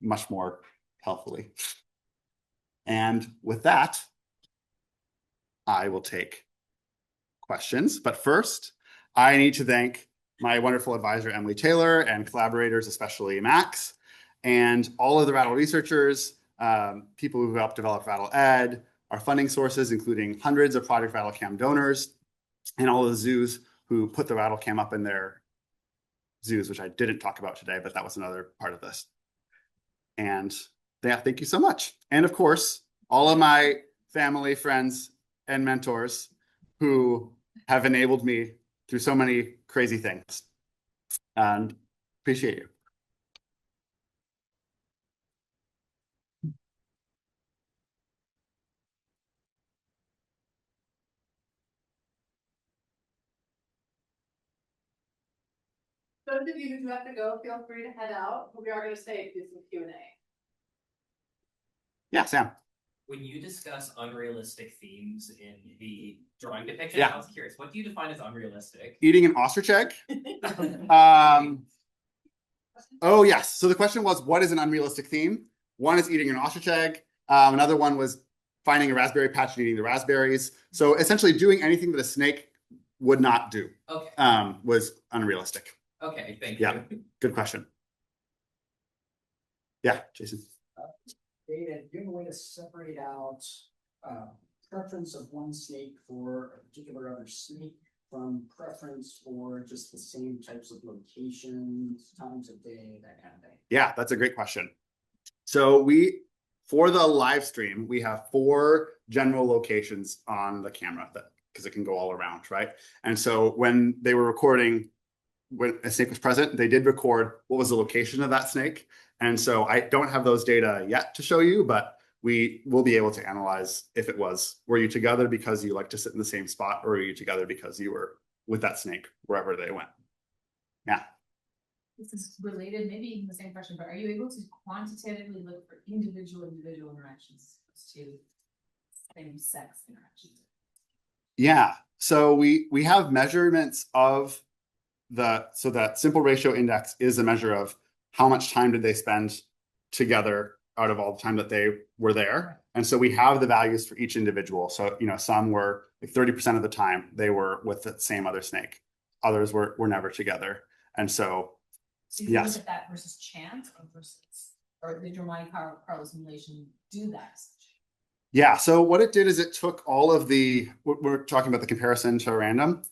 much more healthily. And with that, I will take questions. But first, I need to thank my wonderful advisor, Emily Taylor, and collaborators, especially Max, and all of the Rattle researchers, people who helped develop Rattle Ed, our funding sources, including hundreds of Project Rattle Cam donors, and all of the zoos who put the Rattle Cam up in their zoos, which I didn't talk about today, but that was another part of this. And yeah, thank you so much. And of course, all of my family, friends, and mentors who have enabled me through so many crazy things. And appreciate you. Those of you who do have to go, feel free to head out, but we are going to stay and do some Q&A. Yeah, Sam. When you discuss unrealistic themes in the drawing depiction, Yeah. I was curious, what do you define as unrealistic? Eating an ostrich egg. Oh, yes. So the question was, what is an unrealistic theme? One is eating an ostrich egg. Another one was finding a raspberry patch and eating the raspberries. So essentially doing anything that a snake would not do Okay. was unrealistic. Okay, thank Yeah. you. Good question. Yeah, Jason. David, do you have a way to separate out preference of one snake for a particular other snake from preference for just the same types of locations, times of day, that kind of thing? Yeah, that's a great question. So for the live stream, we have 4 general locations on the camera because it can go all around, right? And so when they were recording, when a snake was present, they did record what was the location of that snake. And so I don't have those data yet to show you, but we will be able to analyze if it was, were you together because you like to sit in the same spot, or were you together because you were with that snake wherever they went? Yeah. This is related, maybe even the same question, but are you able to quantitatively look for individual interactions as opposed to same sex interactions? Yeah. So we have measurements of so that simple ratio index is a measure of how much time did they spend together out of all the time that they were there. And so we have the values for each individual. So, some were like 30% of the time they were with the same other snake. Others were never together. And so, So you yes. look at that versus chance or did your Monte Carlo simulation do that? Yeah. So what it did is it took all of we're talking about the comparison to random.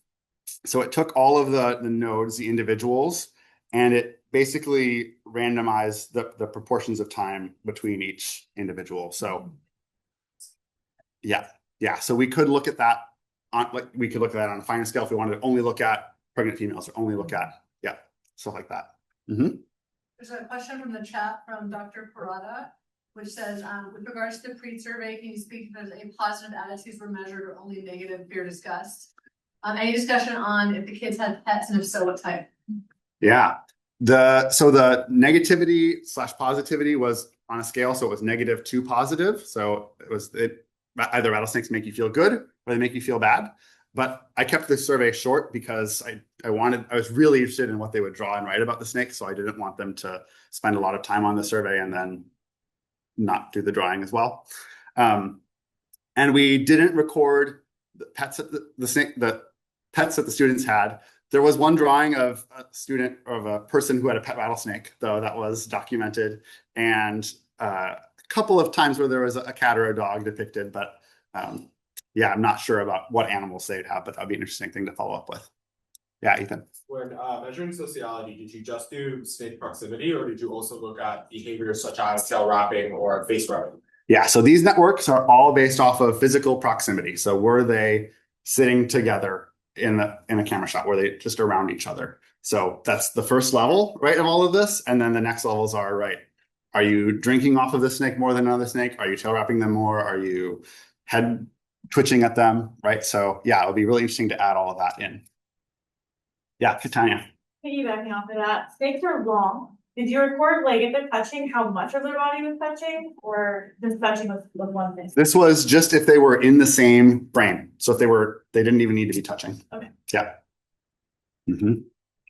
So it took all of the nodes, the individuals, and it basically randomized the proportions of time between each individual. So yeah. So we could look at that on a finer scale if we wanted to only look at pregnant females or only look at, stuff like that. Mm-hmm. There's a question from the chat from Dr. Parada, which says, with regards to the pre-survey, can you speak if there's any positive attitudes were measured or only negative fear discussed? Any discussion on if the kids had pets and if so, what type? Yeah. So the negativity / positivity was on a scale. So it was negative to positive. So either rattlesnakes make you feel good or they make you feel bad. But I kept the survey short because I was really interested in what they would draw and write about the snake. So I didn't want them to spend a lot of time on the survey and then not do the drawing as well. And we didn't record the pets that the pets that the students had. There was one drawing of a person who had a pet rattlesnake, though, that was documented, and a couple of times where there was a cat or a dog depicted, but I'm not sure about what animals they'd have, but that'd be an interesting thing to follow up with. Yeah, Ethan. When measuring sociality, did you just do snake proximity, or did you also look at behaviors such as tail wrapping or face rubbing? Yeah, so these networks are all based off of physical proximity. So were they sitting together in a camera shot? Were they just around each other? So that's the first level, right, of all of this. And then the next levels are, right, are you drinking off of this snake more than another snake? Are you tail wrapping them more? Are you head twitching at them, right? So yeah, it'll be really interesting to add all of that in. Yeah, Catania. Piggybacking off of that, snakes are long. Did you record, like, if they're touching, how much of their body was touching, or just touching was one thing? This was just if they were in the same frame. So if they didn't even need to be touching. Okay. Yeah. Mm-hmm.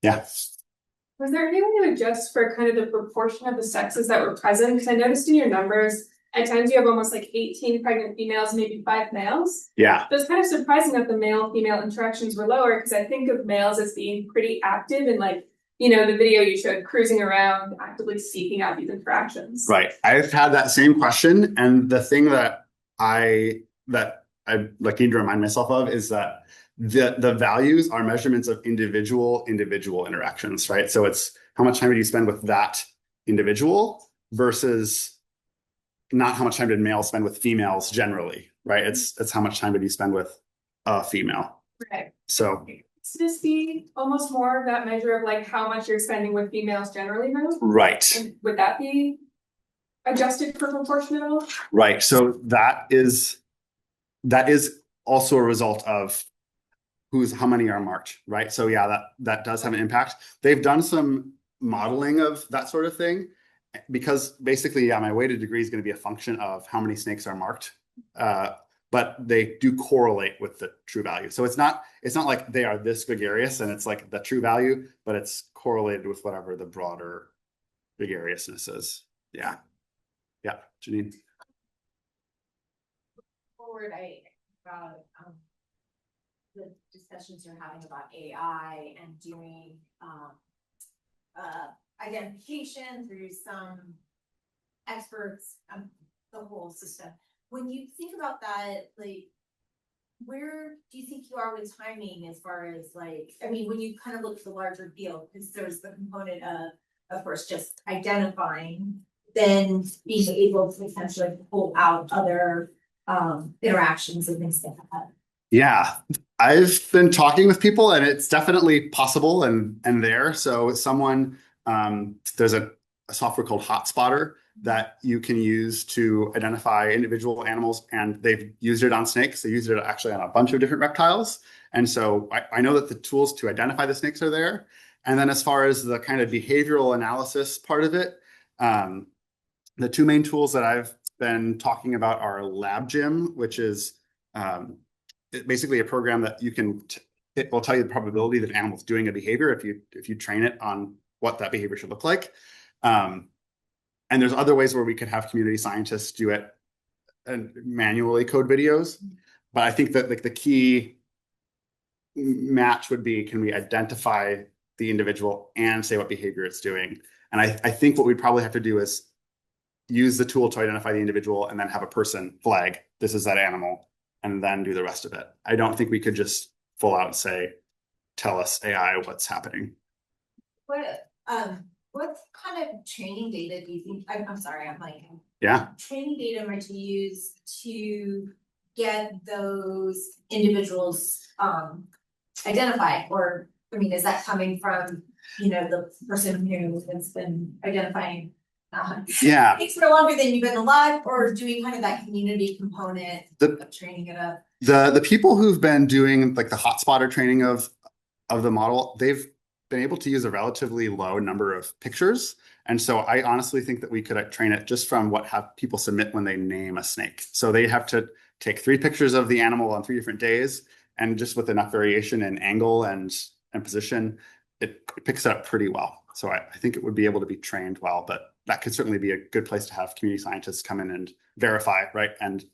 Yeah. Was there any way to adjust for kind of the proportion of the sexes that were present? Because I noticed in your numbers, at times you have almost like 18 pregnant females, maybe 5 males. Yeah. So it's kind of surprising that the male-female interactions were lower, because I think of males as being pretty active and, like, the video you showed, cruising around, actively seeking out these interactions. Right. I've had that same question. And the thing that I like need to remind myself of is that the values are measurements of individual interactions, right? So it's how much time did you spend with that individual versus not how much time did males spend with females generally, right? It's how much time did you spend with a female. Right. So Does this be almost more of that measure of like how much you're spending with females generally, though? right. And would that be adjusted for proportion at all? Right. So that is also a result of how many are marked, right? So yeah, that does have an impact. They've done some modeling of that sort of thing, because basically, my weighted degree is going to be a function of how many snakes are marked. But they do correlate with the true value. So it's not like they are this gregarious and it's like the true value, but it's correlated with whatever the broader gregariousness is. Yeah. Yeah, Janine. Forward, I about the discussions you're having about AI and doing identification through some experts, the whole system. When you think about that, like, where do you think you are with timing as far as, like, I mean, when you kind of look at the larger field, because there's the component of course, just identifying, then being able to potentially pull out other interactions and things like that. Yeah, I've been talking with people, and it's definitely possible and there. So there's a software called HotSpotter that you can use to identify individual animals, and they've used it on snakes. They used it actually on a bunch of different reptiles. And so I know that the tools to identify the snakes are there. And then as far as the kind of behavioral analysis part of it, the two main tools that I've been talking about are LabGym, which is basically a program that you can, it will tell you the probability that an animal's doing a behavior if you train it on what that behavior should look like. And there's other ways where we could have community scientists do it and manually code videos. But I think that like the key match would be, can we identify the individual and say what behavior it's doing? And I think what we'd probably have to do is use the tool to identify the individual and then have a person flag, this is that animal, and then do the rest of it. I don't think we could just full out say, tell us AI what's happening. What kind of training data do you think, I'm sorry, I'm like. Yeah. Training data might you use to get those individuals identified? Or, I mean, is that coming from, the person who has been identifying Yeah. it's for longer than you've been alive, or doing kind of that community component of training it up? The people who've been doing like the hotspotter training of the model, they've been able to use a relatively low number of pictures. And so I honestly think that we could train it just from what have people submit when they name a snake. So they have to take 3 pictures of the animal on 3 different days, and just with enough variation in angle and position, it picks it up pretty well. So I think it would be able to be trained well, but that could certainly be a good place to have community scientists come in and verify, right? And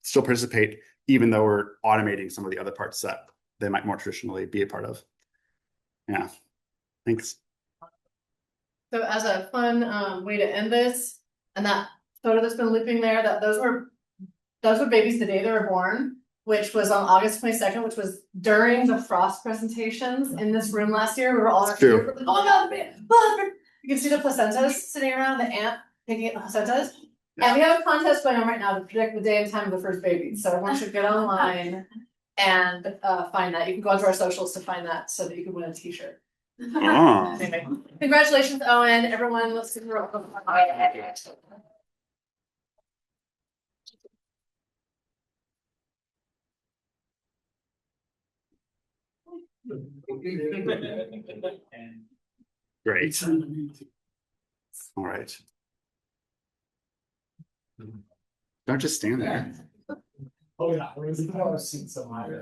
still participate, even though we're automating some of the other parts that they might more traditionally be a part of. Yeah, thanks. So as a fun way to end this, and that photo that's been looping there, that those were babies the day they were born, which was on August 22nd, which was during the frost presentations in this room last year. We were all True. oh my god, the baby. Oh, you can see the placentas sitting around, the ant picking at the placentas. And we have a contest going on right now to predict the day and time of the first baby. So everyone should get online and find that. You can go onto our socials to find that so that you can win a t-shirt. Oh. Anyway, congratulations, Owen. Everyone, let's see. Great. All right. Don't just stand there. Oh, yeah. I was seen some higher.